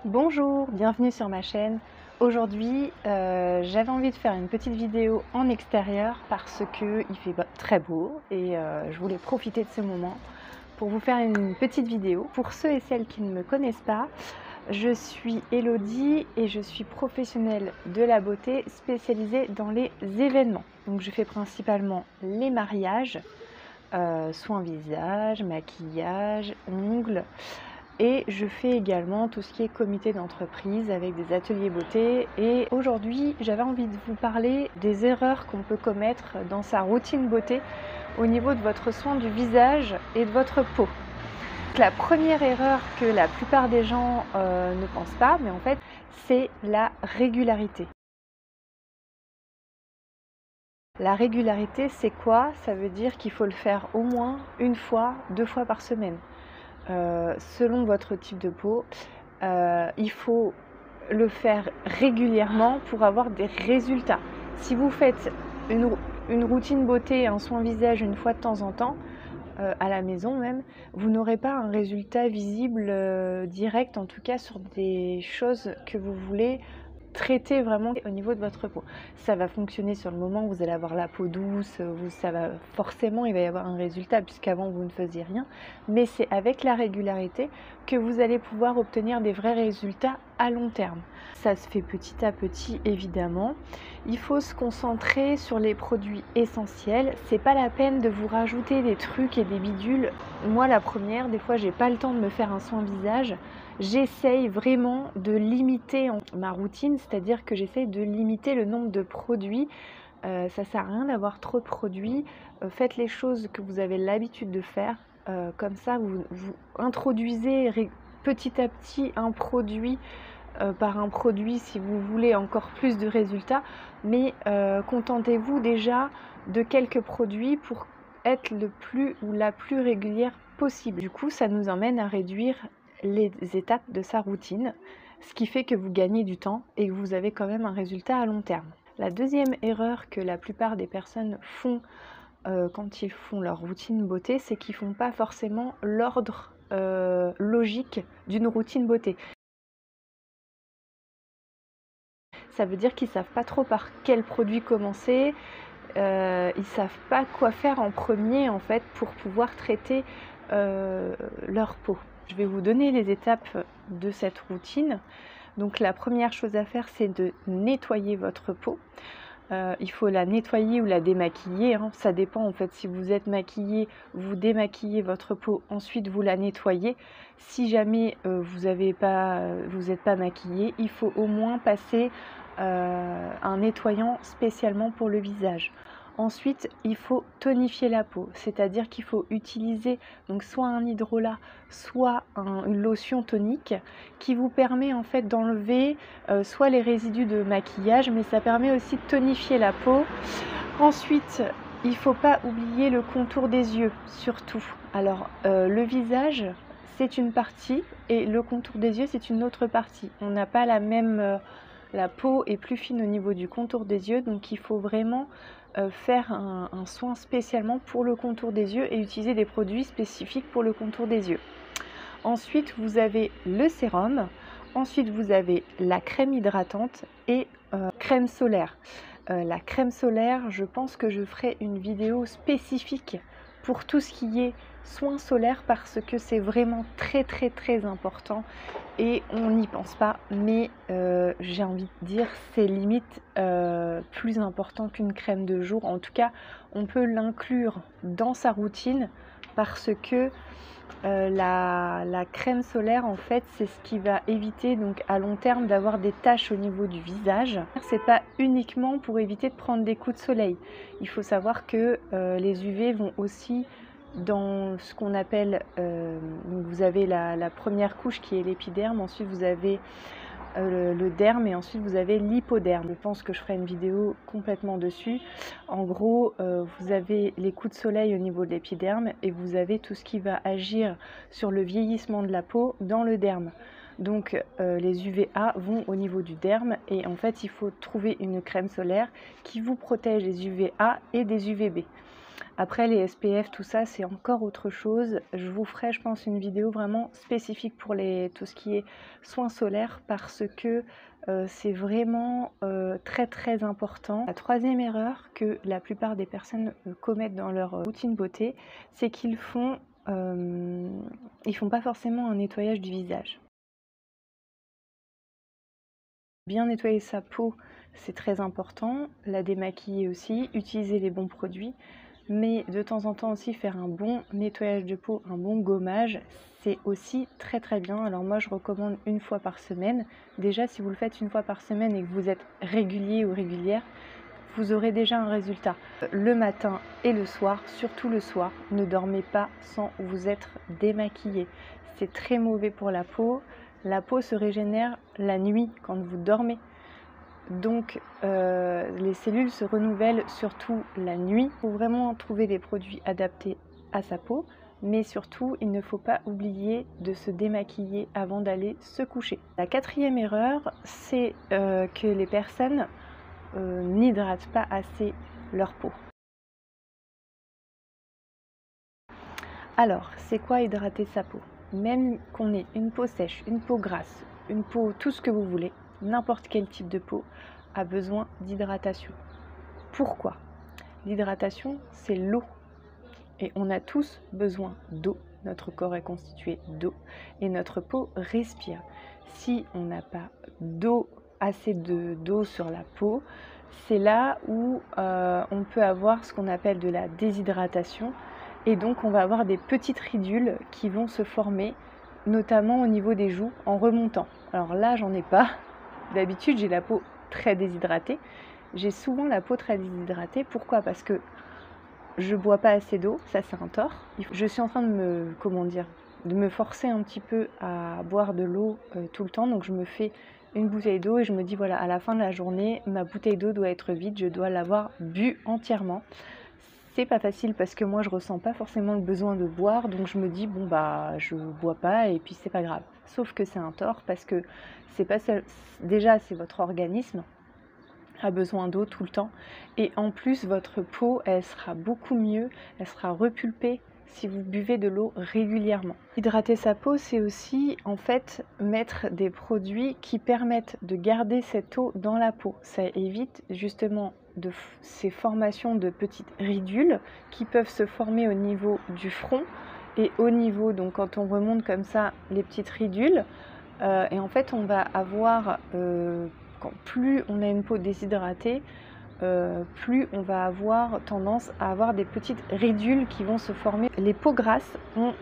Bonjour, bienvenue sur ma chaîne. Aujourd'hui, j'avais envie de faire une petite vidéo en extérieur parce qu'il fait très beau et je voulais profiter de ce moment pour vous faire une petite vidéo. Pour ceux et celles qui ne me connaissent pas, je suis Elodie et je suis professionnelle de la beauté spécialisée dans les événements. Donc je fais principalement les mariages, soins visage, maquillage, ongles. Et je fais également tout ce qui est comité d'entreprise avec des ateliers beauté. Et aujourd'hui, j'avais envie de vous parler des erreurs qu'on peut commettre dans sa routine beauté au niveau de votre soin du visage et de votre peau. La première erreur que la plupart des gens ne pensent pas, mais en fait, c'est la régularité. La régularité, c'est quoi? Ça veut dire qu'il faut le faire au moins une fois, 2 fois par semaine. Selon votre type de peau, il faut le faire régulièrement pour avoir des résultats. Si vous faites une routine beauté, un soin visage une fois de temps en temps, à la maison même, vous n'aurez pas un résultat visible direct, en tout cas sur des choses que vous voulez traiter vraiment au niveau de votre peau. Ça va fonctionner sur le moment, vous allez avoir la peau douce, forcément il va y avoir un résultat puisqu'avant vous ne faisiez rien, mais c'est avec la régularité que vous allez pouvoir obtenir des vrais résultats à long terme. Ça se fait petit à petit évidemment. Il faut se concentrer sur les produits essentiels. C'est pas la peine de vous rajouter des trucs et des bidules. Moi la première, des fois j'ai pas le temps de me faire un soin visage. J'essaye vraiment de limiter ma routine, c'est-à-dire que j'essaye de limiter le nombre de produits. Ça sert à rien d'avoir trop de produits. Faites les choses que vous avez l'habitude de faire. Comme ça, vous introduisez petit à petit un produit par un produit si vous voulez encore plus de résultats. Mais contentez-vous déjà de quelques produits pour être le plus ou la plus régulière possible. Du coup, ça nous emmène à réduire les étapes de sa routine, ce qui fait que vous gagnez du temps et que vous avez quand même un résultat à long terme. La deuxième erreur que la plupart des personnes font quand ils font leur routine beauté, c'est qu'ils ne font pas forcément l'ordre logique d'une routine beauté. Ça veut dire qu'ils ne savent pas trop par quel produit commencer, ils ne savent pas quoi faire en premier en fait pour pouvoir traiter leur peau. Je vais vous donner les étapes de cette routine. Donc la première chose à faire, c'est de nettoyer votre peau. Il faut la nettoyer ou la démaquiller, hein. Ça dépend en fait. Si vous êtes maquillé, vous démaquillez votre peau, ensuite vous la nettoyez. Si jamais vous n'êtes pas maquillé, il faut au moins passer un nettoyant spécialement pour le visage. Ensuite, il faut tonifier la peau, c'est-à-dire qu'il faut utiliser donc soit un hydrolat, soit une lotion tonique qui vous permet en fait d'enlever soit les résidus de maquillage, mais ça permet aussi de tonifier la peau. Ensuite, il ne faut pas oublier le contour des yeux, surtout. Alors, le visage, c'est une partie et le contour des yeux, c'est une autre partie. On n'a pas la même... la peau est plus fine au niveau du contour des yeux, donc il faut vraiment faire un soin spécialement pour le contour des yeux et utiliser des produits spécifiques pour le contour des yeux. Ensuite, vous avez le sérum. Ensuite, vous avez la crème hydratante et crème solaire. La crème solaire, je pense que je ferai une vidéo spécifique pour tout ce qui est soins solaires parce que c'est vraiment très important et on n'y pense pas, mais j'ai envie de dire c'est limite plus important qu'une crème de jour. En tout cas, on peut l'inclure dans sa routine parce que la crème solaire en fait c'est ce qui va éviter donc à long terme d'avoir des taches au niveau du visage. C'est pas uniquement pour éviter de prendre des coups de soleil. Il faut savoir que les UV vont aussi dans ce qu'on appelle vous avez la première couche qui est l'épiderme, ensuite vous avez le derme et ensuite vous avez l'hypoderme. Je pense que je ferai une vidéo complètement dessus. En gros, vous avez les coups de soleil au niveau de l'épiderme et vous avez tout ce qui va agir sur le vieillissement de la peau dans le derme. Donc les UVA vont au niveau du derme et en fait il faut trouver une crème solaire qui vous protège des UVA et des UVB. Après les SPF, tout ça, c'est encore autre chose. Je vous ferai, je pense, une vidéo vraiment spécifique pour tout ce qui est soins solaires parce que c'est vraiment très très important. La troisième erreur que la plupart des personnes commettent dans leur routine beauté, c'est qu'ils font pas forcément un nettoyage du visage. Bien nettoyer sa peau, c'est très important. La démaquiller aussi, utiliser les bons produits. Mais de temps en temps aussi faire un bon nettoyage de peau, un bon gommage, c'est aussi très très bien. Alors moi je recommande une fois par semaine. Déjà si vous le faites une fois par semaine et que vous êtes régulier ou régulière, vous aurez déjà un résultat. Le matin et le soir, surtout le soir, ne dormez pas sans vous être démaquillé. C'est très mauvais pour la peau. La peau se régénère la nuit quand vous dormez. Donc les cellules se renouvellent surtout la nuit. Il faut vraiment trouver des produits adaptés à sa peau, mais surtout il ne faut pas oublier de se démaquiller avant d'aller se coucher. La quatrième erreur, c'est que les personnes n'hydratent pas assez leur peau. Alors, c'est quoi hydrater sa peau? Même qu'on ait une peau sèche, une peau grasse, une peau, tout ce que vous voulez, n'importe quel type de peau a besoin d'hydratation. Pourquoi? L'hydratation, c'est l'eau. Et on a tous besoin d'eau. Notre corps est constitué d'eau et notre peau respire. Si on n'a pas d'eau, assez d'eau sur la peau, c'est là où on peut avoir ce qu'on appelle de la déshydratation. Et donc on va avoir des petites ridules qui vont se former, notamment au niveau des joues, en remontant. Alors là, j'en ai pas. D'habitude, j'ai la peau très déshydratée. J'ai souvent la peau très déshydratée. Pourquoi? Parce que je bois pas assez d'eau, ça c'est un tort. Je suis en train de me forcer un petit peu à boire de l'eau tout le temps. Donc je me fais une bouteille d'eau et je me dis voilà, à la fin de la journée, ma bouteille d'eau doit être vide, je dois l'avoir bu entièrement. C'est pas facile parce que moi je ressens pas forcément le besoin de boire, donc je me dis bon bah je bois pas et puis c'est pas grave. Sauf que c'est un tort parce que c'est pas seul. Déjà c'est votre organisme a besoin d'eau tout le temps et en plus votre peau elle sera beaucoup mieux, elle sera repulpée si vous buvez de l'eau régulièrement. Hydrater sa peau, c'est aussi en fait mettre des produits qui permettent de garder cette eau dans la peau. Ça évite justement ces formations de petites ridules qui peuvent se former au niveau du front et au niveau, donc quand on remonte comme ça les petites ridules, et en fait on va avoir, plus on a une peau déshydratée, plus on va avoir tendance à avoir des petites ridules qui vont se former. Les peaux grasses ont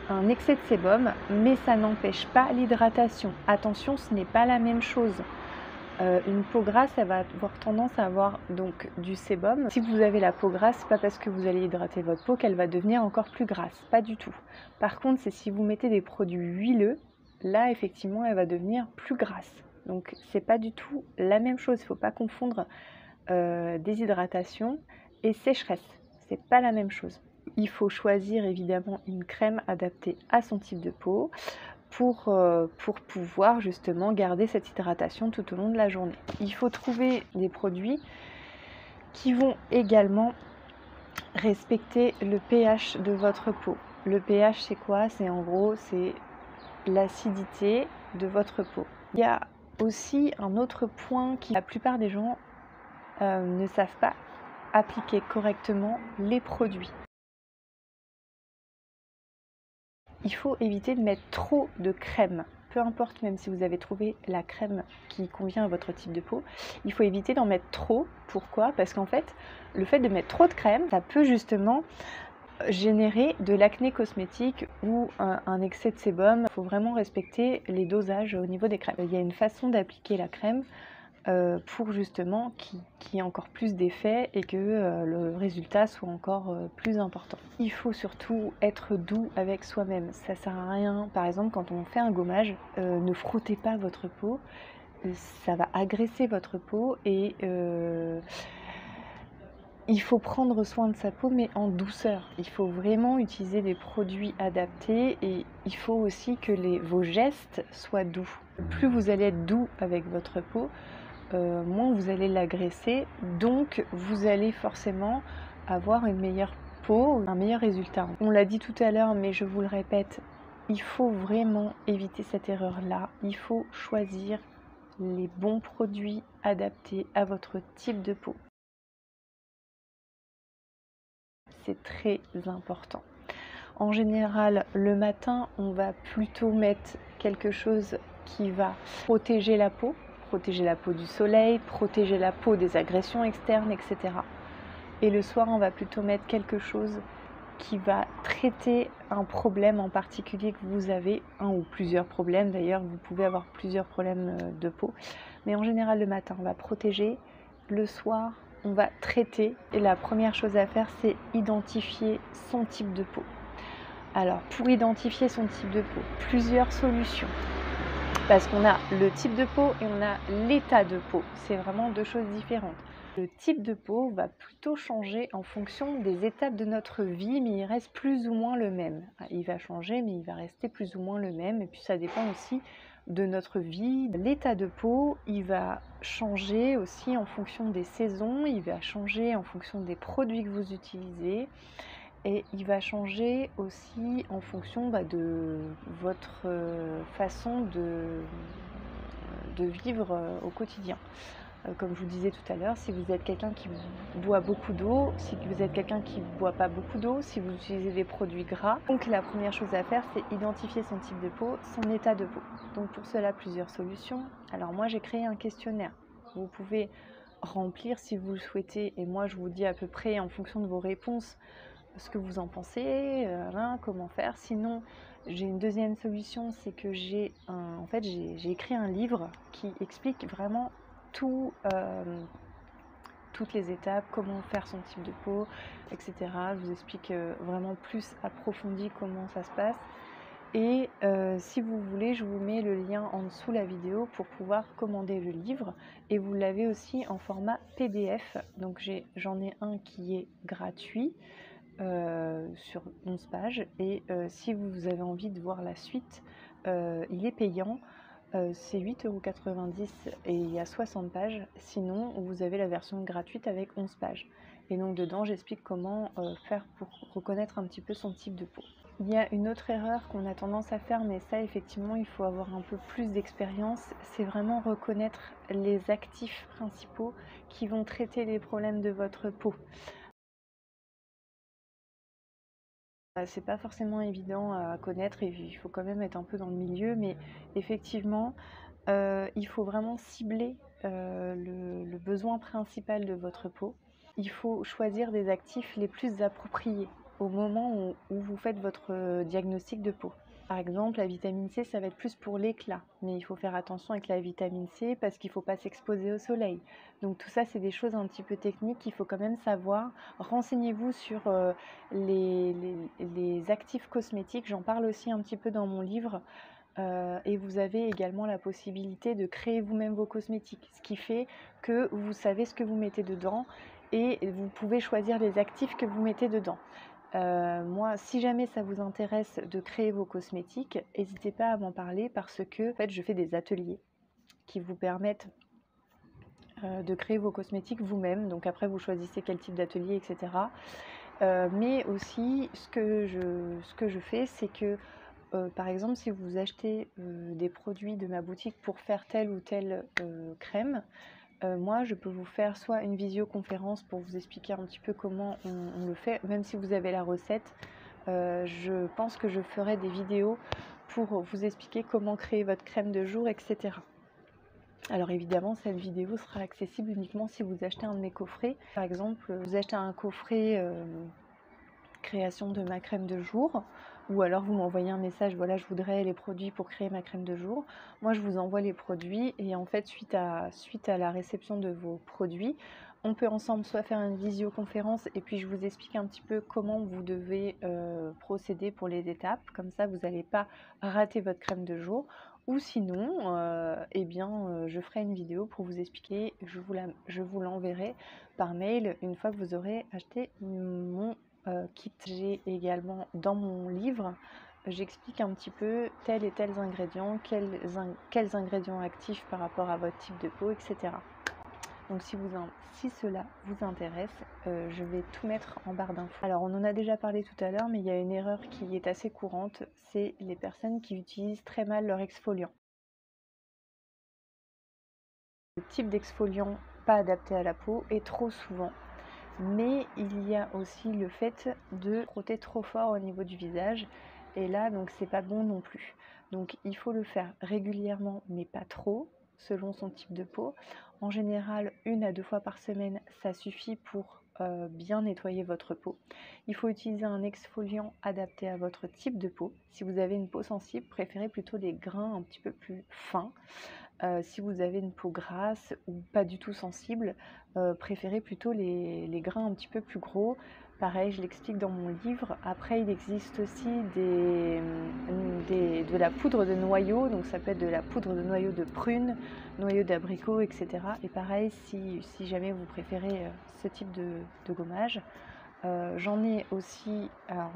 un excès de sébum, mais ça n'empêche pas l'hydratation. Attention, ce n'est pas la même chose. Une peau grasse, elle va avoir tendance à avoir donc du sébum. Si vous avez la peau grasse, c'est pas parce que vous allez hydrater votre peau qu'elle va devenir encore plus grasse, pas du tout. Par contre, c'est si vous mettez des produits huileux, là effectivement, elle va devenir plus grasse. Donc c'est pas du tout la même chose. Il ne faut pas confondre déshydratation et sécheresse. C'est pas la même chose. Il faut choisir évidemment une crème adaptée à son type de peau pour pouvoir justement garder cette hydratation tout au long de la journée. Il faut trouver des produits qui vont également respecter le pH de votre peau. Le pH c'est quoi? C'est en gros c'est l'acidité de votre peau. Il y a aussi un autre point qui la plupart des gens ne savent pas appliquer correctement les produits. Il faut éviter de mettre trop de crème. Peu importe, même si vous avez trouvé la crème qui convient à votre type de peau, il faut éviter d'en mettre trop. Pourquoi? Parce qu'en fait, le fait de mettre trop de crème, ça peut justement générer de l'acné cosmétique ou un excès de sébum. Il faut vraiment respecter les dosages au niveau des crèmes. Il y a une façon d'appliquer la crème pour justement qu'il y ait encore plus d'effet et que le résultat soit encore plus important. Il faut surtout être doux avec soi-même. Ça sert à rien, par exemple quand on fait un gommage, ne frottez pas votre peau, ça va agresser votre peau et il faut prendre soin de sa peau mais en douceur. Il faut vraiment utiliser des produits adaptés et il faut aussi que vos gestes soient doux. Plus vous allez être doux avec votre peau, moins vous allez l'agresser, donc vous allez forcément avoir une meilleure peau, un meilleur résultat. On l'a dit tout à l'heure, mais je vous le répète, il faut vraiment éviter cette erreur-là. Il faut choisir les bons produits adaptés à votre type de peau. C'est très important. En général, le matin, on va plutôt mettre quelque chose qui va protéger la peau du soleil, protéger la peau des agressions externes, etc. Et le soir, on va plutôt mettre quelque chose qui va traiter un problème en particulier que vous avez, un ou plusieurs problèmes. D'ailleurs, vous pouvez avoir plusieurs problèmes de peau. Mais en général, le matin, on va protéger. Le soir, on va traiter. Et la première chose à faire, c'est identifier son type de peau. Alors, pour identifier son type de peau, plusieurs solutions. Parce qu'on a le type de peau et on a l'état de peau. C'est vraiment deux choses différentes. Le type de peau va plutôt changer en fonction des étapes de notre vie, mais il reste plus ou moins le même. Il va changer, mais il va rester plus ou moins le même. Et puis ça dépend aussi de notre vie. L'état de peau, il va changer aussi en fonction des saisons, il va changer en fonction des produits que vous utilisez. Et il va changer aussi en fonction de votre façon de vivre au quotidien. Comme je vous disais tout à l'heure, si vous êtes quelqu'un qui boit beaucoup d'eau, si vous êtes quelqu'un qui ne boit pas beaucoup d'eau, si vous utilisez des produits gras. Donc la première chose à faire, c'est identifier son type de peau, son état de peau. Donc pour cela, plusieurs solutions. Alors moi, j'ai créé un questionnaire. Vous pouvez remplir si vous le souhaitez, et moi je vous dis à peu près en fonction de vos réponses ce que vous en pensez, comment faire. Sinon, j'ai une deuxième solution, c'est que j'ai écrit un livre qui explique vraiment toutes les étapes, comment faire son type de peau, etc. Je vous explique vraiment plus approfondi comment ça se passe. Et si vous voulez, je vous mets le lien en dessous la vidéo pour pouvoir commander le livre. Et vous l'avez aussi en format PDF. Donc j'en ai un qui est gratuit sur 11 pages. Et si vous avez envie de voir la suite, il est payant. C'est 8,90 € et il y a 60 pages. Sinon, vous avez la version gratuite avec 11 pages. Et donc dedans, j'explique comment faire pour reconnaître un petit peu son type de peau. Il y a une autre erreur qu'on a tendance à faire, mais ça, effectivement, il faut avoir un peu plus d'expérience. C'est vraiment reconnaître les actifs principaux qui vont traiter les problèmes de votre peau. C'est pas forcément évident à connaître et il faut quand même être un peu dans le milieu, mais effectivement, il faut vraiment cibler le besoin principal de votre peau. Il faut choisir des actifs les plus appropriés au moment où vous faites votre diagnostic de peau. Par exemple, la vitamine C, ça va être plus pour l'éclat, mais il faut faire attention avec la vitamine C parce qu'il ne faut pas s'exposer au soleil. Donc tout ça, c'est des choses un petit peu techniques qu'il faut quand même savoir. Renseignez-vous sur les actifs cosmétiques, j'en parle aussi un petit peu dans mon livre. Et vous avez également la possibilité de créer vous-même vos cosmétiques, ce qui fait que vous savez ce que vous mettez dedans et vous pouvez choisir les actifs que vous mettez dedans. Moi, si jamais ça vous intéresse de créer vos cosmétiques, n'hésitez pas à m'en parler parce que en fait, je fais des ateliers qui vous permettent de créer vos cosmétiques vous-même. Donc après, vous choisissez quel type d'atelier, etc. Mais aussi, ce que je fais, c'est que par exemple, si vous achetez des produits de ma boutique pour faire telle ou telle crème, moi, je peux vous faire soit une visioconférence pour vous expliquer un petit peu comment on le fait, même si vous avez la recette. Je pense que je ferai des vidéos pour vous expliquer comment créer votre crème de jour, etc. Alors évidemment, cette vidéo sera accessible uniquement si vous achetez un de mes coffrets. Par exemple, vous achetez un coffret création de ma crème de jour, ou alors vous m'envoyez un message, voilà, je voudrais les produits pour créer ma crème de jour. Moi, je vous envoie les produits et en fait, suite à la réception de vos produits, on peut ensemble soit faire une visioconférence et puis je vous explique un petit peu comment vous devez procéder pour les étapes. Comme ça, vous n'allez pas rater votre crème de jour. Ou sinon, je ferai une vidéo pour vous expliquer, je vous l'enverrai par mail une fois que vous aurez acheté mon kit. J'ai également dans mon livre, j'explique un petit peu tels et tels ingrédients, quels ingrédients actifs par rapport à votre type de peau, etc. Donc si cela vous intéresse, je vais tout mettre en barre d'infos. Alors on en a déjà parlé tout à l'heure, mais il y a une erreur qui est assez courante, c'est les personnes qui utilisent très mal leur exfoliant. Le type d'exfoliant pas adapté à la peau est trop souvent, mais il y a aussi le fait de frotter trop fort au niveau du visage, et là donc c'est pas bon non plus. Donc il faut le faire régulièrement, mais pas trop, selon son type de peau. En général, 1 à 2 fois par semaine, ça suffit pour bien nettoyer votre peau. Il faut utiliser un exfoliant adapté à votre type de peau. Si vous avez une peau sensible, préférez plutôt les grains un petit peu plus fins. Si vous avez une peau grasse ou pas du tout sensible, préférez plutôt les grains un petit peu plus gros. Pareil, je l'explique dans mon livre. Après, il existe aussi de la poudre de noyau, donc ça peut être de la poudre de noyau de prune, noyau d'abricot, etc. Et pareil, si jamais vous préférez ce type de gommage. J'en ai aussi, alors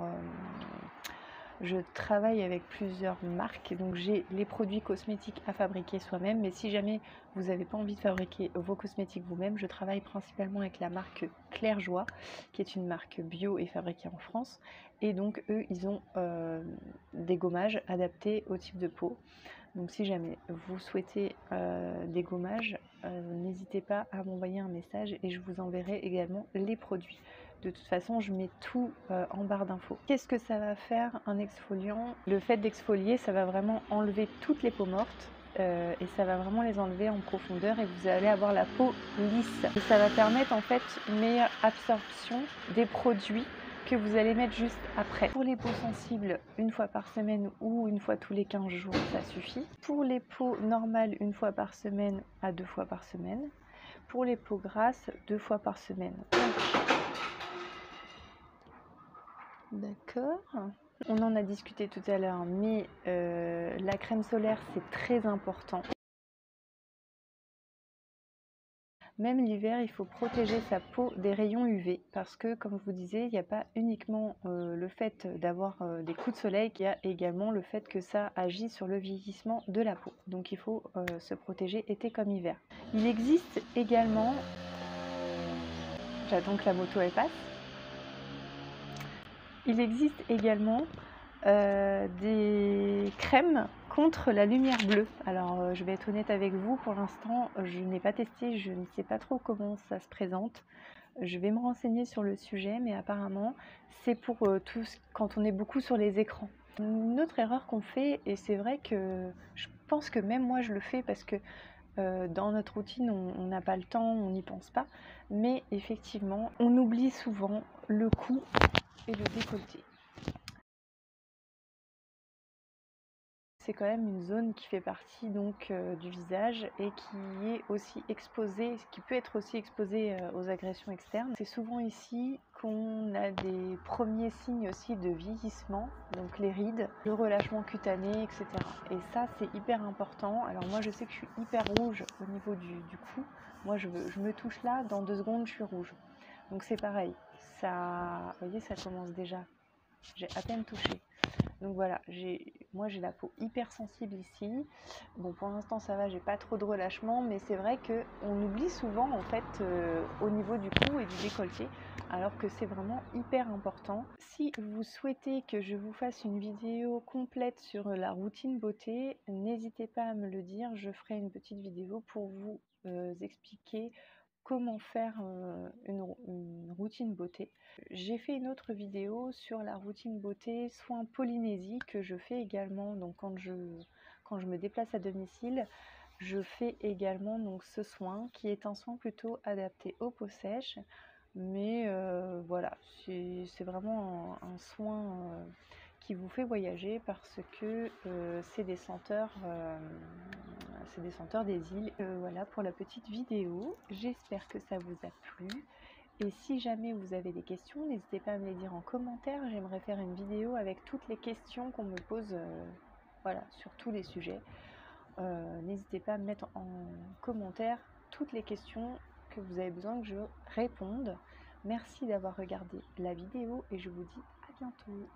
je travaille avec plusieurs marques, donc j'ai les produits cosmétiques à fabriquer soi-même, mais si jamais vous n'avez pas envie de fabriquer vos cosmétiques vous-même, je travaille principalement avec la marque Claire Joie, qui est une marque bio et fabriquée en France, et donc eux, ils ont des gommages adaptés au type de peau. Donc si jamais vous souhaitez des gommages, n'hésitez pas à m'envoyer un message et je vous enverrai également les produits. De toute façon, je mets tout en barre d'infos. Qu'est-ce que ça va faire un exfoliant? Le fait d'exfolier, ça va vraiment enlever toutes les peaux mortes et ça va vraiment les enlever en profondeur et vous allez avoir la peau lisse. Et ça va permettre en fait une meilleure absorption des produits que vous allez mettre juste après. Pour les peaux sensibles, 1 fois par semaine ou 1 fois tous les 15 jours, ça suffit. Pour les peaux normales, 1 fois par semaine à 2 fois par semaine. Pour les peaux grasses, 2 fois par semaine. D'accord. On en a discuté tout à l'heure, mais la crème solaire, c'est très important. Même l'hiver, il faut protéger sa peau des rayons UV parce que, comme je vous disais, il n'y a pas uniquement le fait d'avoir des coups de soleil, il y a également le fait que ça agit sur le vieillissement de la peau. Donc il faut se protéger été comme hiver. Il existe également, j'attends que la moto elle passe, il existe également des crèmes contre la lumière bleue. Alors je vais être honnête avec vous, pour l'instant je n'ai pas testé, je ne sais pas trop comment ça se présente. Je vais me renseigner sur le sujet, mais apparemment c'est pour quand on est beaucoup sur les écrans. Une autre erreur qu'on fait, et c'est vrai que je pense que même moi je le fais parce que dans notre routine on n'a pas le temps, on n'y pense pas, mais effectivement on oublie souvent le cou et le décolleté. C'est quand même une zone qui fait partie donc du visage et qui est aussi exposée, qui peut être aussi exposée aux agressions externes. C'est souvent ici qu'on a des premiers signes aussi de vieillissement, donc les rides, le relâchement cutané, etc. Et ça c'est hyper important. Alors moi je sais que je suis hyper rouge au niveau du cou. Moi je me touche là, dans 2 secondes je suis rouge. Donc c'est pareil, ça, vous voyez, ça commence déjà. J'ai à peine touché. Donc voilà, moi j'ai la peau hyper sensible ici. Bon, pour l'instant ça va, j'ai pas trop de relâchement, mais c'est vrai qu'on oublie souvent en fait au niveau du cou et du décolleté, alors que c'est vraiment hyper important. Si vous souhaitez que je vous fasse une vidéo complète sur la routine beauté, n'hésitez pas à me le dire, je ferai une petite vidéo pour vous expliquer comment faire une routine beauté. J'ai fait une autre vidéo sur la routine beauté soin Polynésie que je fais également donc quand je me déplace à domicile. Je fais également donc ce soin qui est un soin plutôt adapté aux peaux sèches, mais voilà, c'est vraiment un soin qui vous fait voyager parce que c'est des senteurs des îles. Voilà pour la petite vidéo, j'espère que ça vous a plu. Et si jamais vous avez des questions, n'hésitez pas à me les dire en commentaire. J'aimerais faire une vidéo avec toutes les questions qu'on me pose voilà, sur tous les sujets. N'hésitez pas à me mettre en commentaire toutes les questions que vous avez besoin que je réponde. Merci d'avoir regardé la vidéo et je vous dis à bientôt.